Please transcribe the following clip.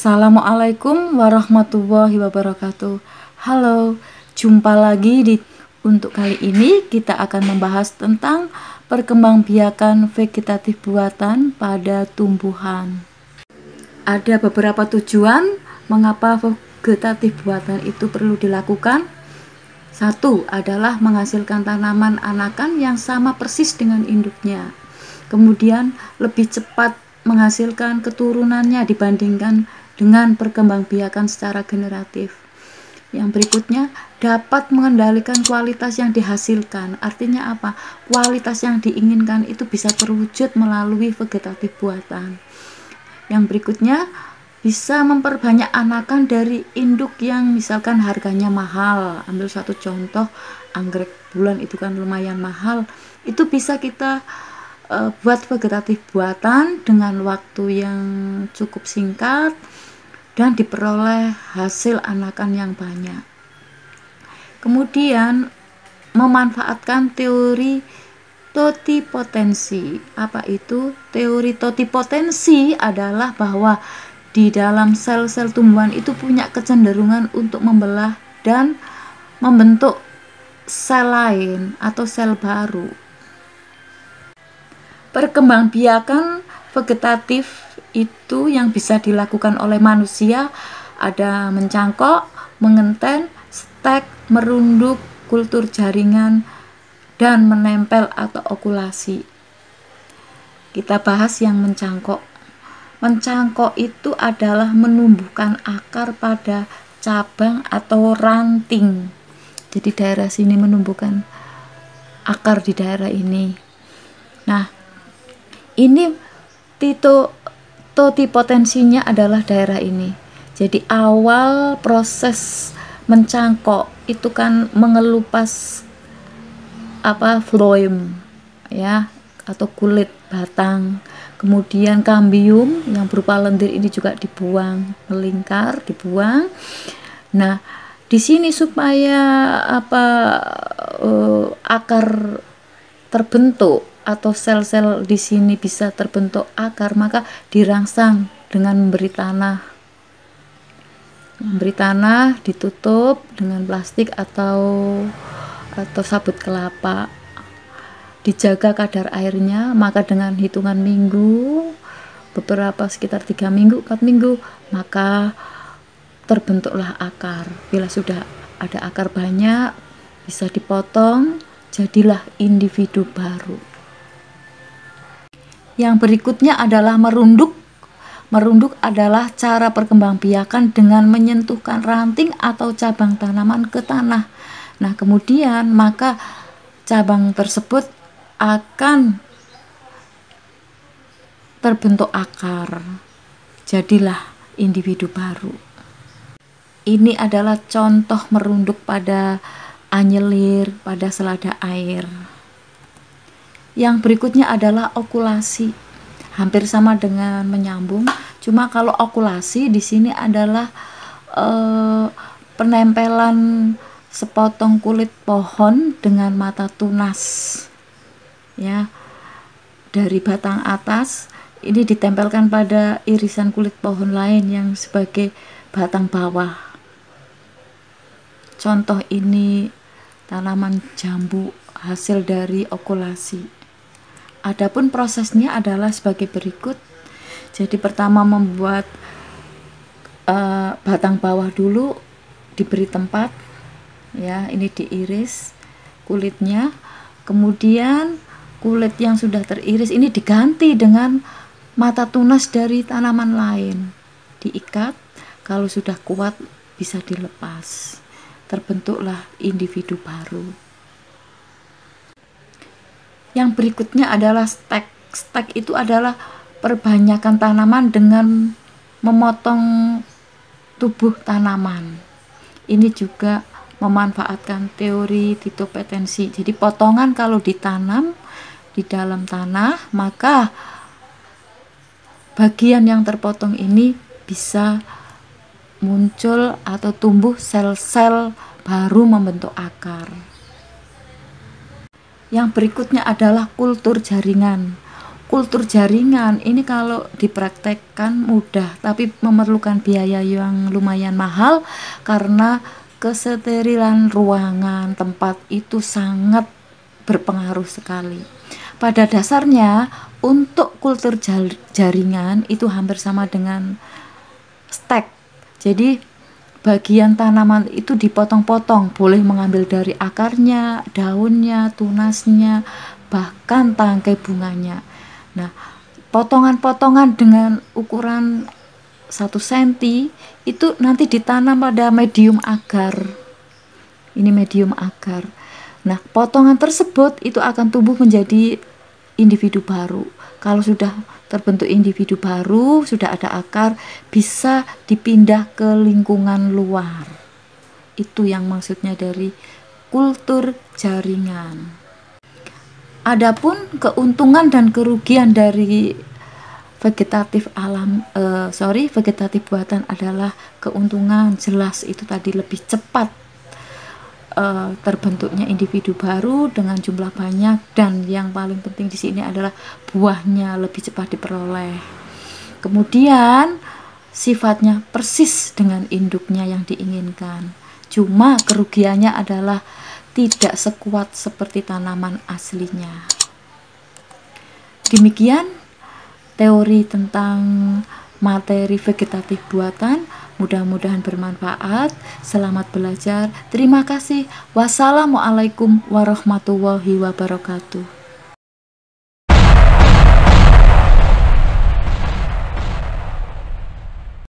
Assalamualaikum warahmatullahi wabarakatuh. Halo, jumpa lagi untuk kali ini kita akan membahas tentang perkembangbiakan vegetatif buatan pada tumbuhan. Ada beberapa tujuan mengapa vegetatif buatan itu perlu dilakukan. Satu adalah menghasilkan tanaman anakan yang sama persis dengan induknya. Kemudian lebih cepat menghasilkan keturunannya dibandingkan dengan perkembangbiakan secara generatif. Yang berikutnya, dapat mengendalikan kualitas yang dihasilkan. Artinya apa? Kualitas yang diinginkan itu bisa terwujud melalui vegetatif buatan. Yang berikutnya, bisa memperbanyak anakan dari induk yang misalkan harganya mahal. Ambil satu contoh, anggrek bulan itu kan lumayan mahal. Itu bisa kita buat vegetatif buatan dengan waktu yang cukup singkat dan diperoleh hasil anakan yang banyak. Kemudian memanfaatkan teori totipotensi. Apa itu? Teori totipotensi adalah bahwa di dalam sel-sel tumbuhan itu punya kecenderungan untuk membelah dan membentuk sel lain atau sel baru. Perkembangbiakan vegetatif itu yang bisa dilakukan oleh manusia ada mencangkok, mengenten, stek, merunduk, kultur jaringan, dan menempel atau okulasi. Kita bahas yang mencangkok. Mencangkok itu adalah menumbuhkan akar pada cabang atau ranting. Jadi daerah sini menumbuhkan akar di daerah ini. Nah, ini totipotensinya adalah daerah ini. Jadi awal proses mencangkok itu kan mengelupas phloem ya atau kulit batang. Kemudian kambium yang berupa lendir ini juga dibuang, melingkar, dibuang. Nah, di sini supaya akar terbentuk atau sel-sel di sini bisa terbentuk akar, maka dirangsang dengan memberi tanah, ditutup dengan plastik atau sabut kelapa, dijaga kadar airnya, maka dengan hitungan minggu, sekitar 3 minggu, 4 minggu, maka terbentuklah akar. Bila sudah ada akar banyak, bisa dipotong, jadilah individu baru. Yang berikutnya adalah merunduk. Merunduk adalah cara perkembangbiakan dengan menyentuhkan ranting atau cabang tanaman ke tanah. Nah, kemudian maka cabang tersebut akan terbentuk akar. Jadilah individu baru. Ini adalah contoh merunduk pada anyelir, pada selada air. Yang berikutnya adalah okulasi. Hampir sama dengan menyambung, cuma kalau okulasi di sini adalah penempelan sepotong kulit pohon dengan mata tunas. Ya. Dari batang atas ini ditempelkan pada irisan kulit pohon lain yang sebagai batang bawah. Contoh ini tanaman jambu hasil dari okulasi. Adapun prosesnya adalah sebagai berikut. Jadi pertama membuat batang bawah dulu, diberi tempat, ya ini diiris kulitnya. Kemudian kulit yang sudah teriris ini diganti dengan mata tunas dari tanaman lain, diikat. Kalau sudah kuat bisa dilepas. Terbentuklah individu baru. Yang berikutnya adalah stek. Stek itu adalah perbanyakan tanaman dengan memotong tubuh tanaman. Ini juga memanfaatkan teori totipotensi. Jadi potongan kalau ditanam di dalam tanah, maka bagian yang terpotong ini bisa muncul atau tumbuh sel-sel baru membentuk akar. Yang berikutnya adalah kultur jaringan. Kultur jaringan ini kalau dipraktekkan mudah, tapi memerlukan biaya yang lumayan mahal karena kesterilan ruangan tempat itu sangat berpengaruh sekali. Pada dasarnya, untuk kultur jaringan itu hampir sama dengan stek. Jadi bagian tanaman itu dipotong-potong, boleh mengambil dari akarnya, daunnya, tunasnya, bahkan tangkai bunganya. Nah, potongan-potongan dengan ukuran 1 cm itu nanti ditanam pada medium agar. Ini medium agar. Nah, potongan tersebut itu akan tumbuh menjadi individu baru. Kalau sudah terbentuk individu baru, sudah ada akar, bisa dipindah ke lingkungan luar. Itu yang maksudnya dari kultur jaringan. Adapun keuntungan dan kerugian dari vegetatif buatan adalah keuntungan jelas itu tadi lebih cepat terbentuknya individu baru dengan jumlah banyak, dan yang paling penting di sini adalah buahnya lebih cepat diperoleh. Kemudian sifatnya persis dengan induknya yang diinginkan. Cuma kerugiannya adalah tidak sekuat seperti tanaman aslinya. Demikian teori tentang materi vegetatif buatan. Mudah-mudahan bermanfaat. Selamat belajar. Terima kasih. Wassalamualaikum warahmatullahi wabarakatuh.